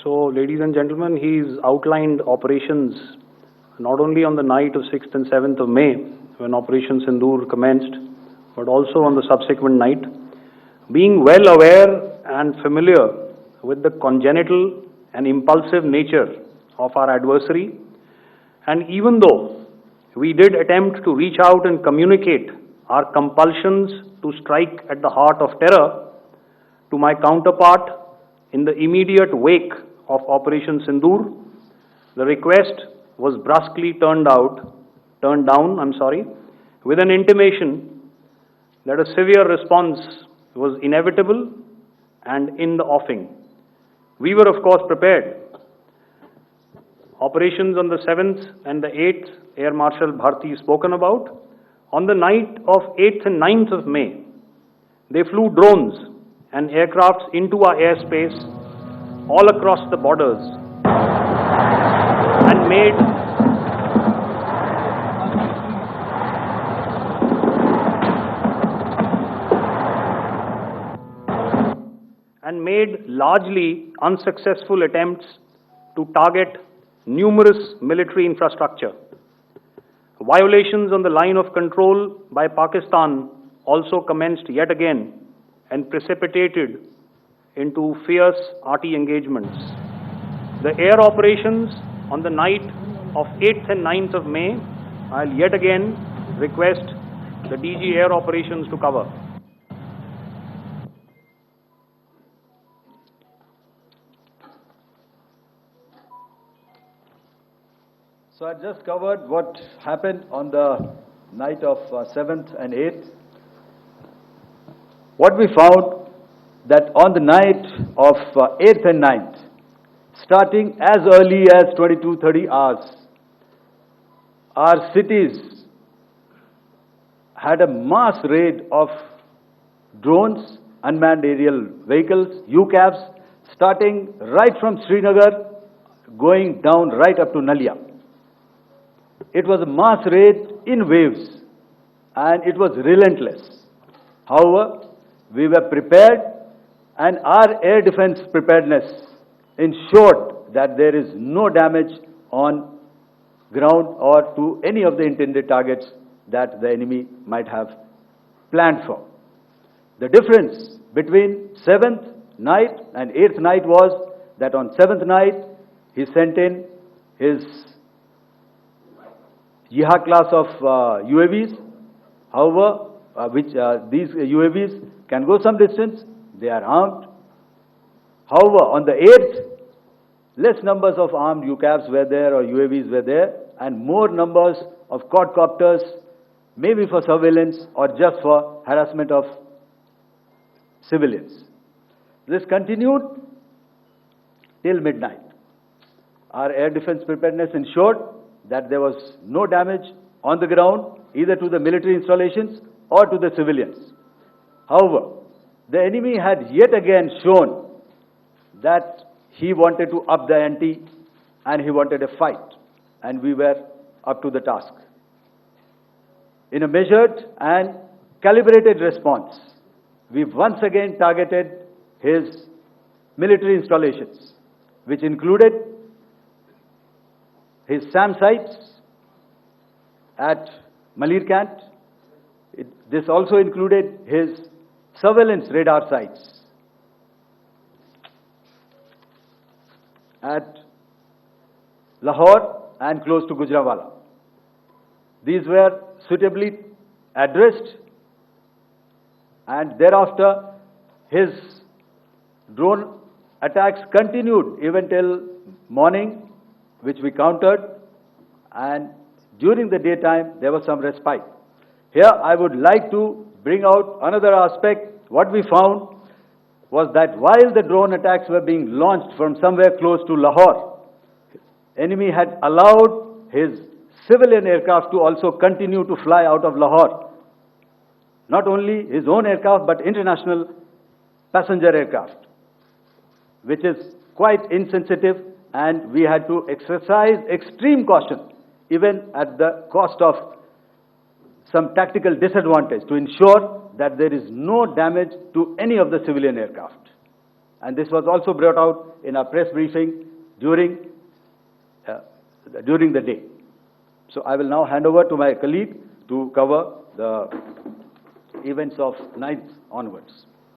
So, ladies and gentlemen, he's outlined operations not only on the night of 6th and 7th of May, when Operation Sindoor commenced, but also on the subsequent night. Being well aware and familiar with the congenital and impulsive nature of our adversary, and even though we did attempt to reach out and communicate our compulsions to strike at the heart of terror to my counterpart in the immediate wake of Operation Sindoor, the request was brusquely turned down, with an intimation that a severe response was inevitable and in the offing. We were, of course, prepared. Operations on the 7th and the 8th, Air Marshal Bharti spoken about. On the night of 8th and 9th of May, they flew drones and aircrafts into our airspace all across the borders and made largely unsuccessful attempts to target numerous military infrastructure. Violations on the line of control by Pakistan also commenced yet again and precipitated into fierce arty engagements. The air operations on the night of 8th and 9th of May, I'll yet again request the DG Air Operations to cover. So I just covered what happened on the night of 7th and 8th. What we found that on the night of 8th and 9th, starting as early as 22:30 hours, our cities had a mass raid of drones, unmanned aerial vehicles, UCAVs, starting right from Srinagar, going down right up to Nalia. It was a mass raid in waves, and it was relentless. However, we were prepared, and our air defense preparedness ensured that there is no damage on ground or to any of the intended targets that the enemy might have planned for. The difference between 7th night and 8th night was that on 7th night, he sent in his Jihad class of UAVs, however, these UAVs can go some distance, they are armed. However, on the 8th, less numbers of armed UCAVs were there or UAVs were there, and more numbers of quadcopters, maybe for surveillance or just for harassment of civilians. This continued till midnight. Our air defense preparedness ensured that there was no damage on the ground, either to the military installations or to the civilians. However, the enemy had yet again shown that he wanted to up the ante and he wanted a fight, and we were up to the task. In a measured and calibrated response, we once again targeted his military installations, which included his SAM sites at Malirkant. This also included his surveillance radar sites at Lahore and close to Gujranwala. These were suitably addressed, and thereafter his drone attacks continued even till morning, which we countered, and during the daytime there was some respite. Here I would like to bring out another aspect. What we found was that while the drone attacks were being launched from somewhere close to Lahore, enemy had allowed his civilian aircraft to also continue to fly out of Lahore. Not only his own aircraft, but international passenger aircraft, which is quite insensitive, and we had to exercise extreme caution, even at the cost of some tactical disadvantage, to ensure that there is no damage to any of the civilian aircraft. and this was also brought out in a press briefing during the day. So I will now hand over to my colleague to cover the events of 9th onwards.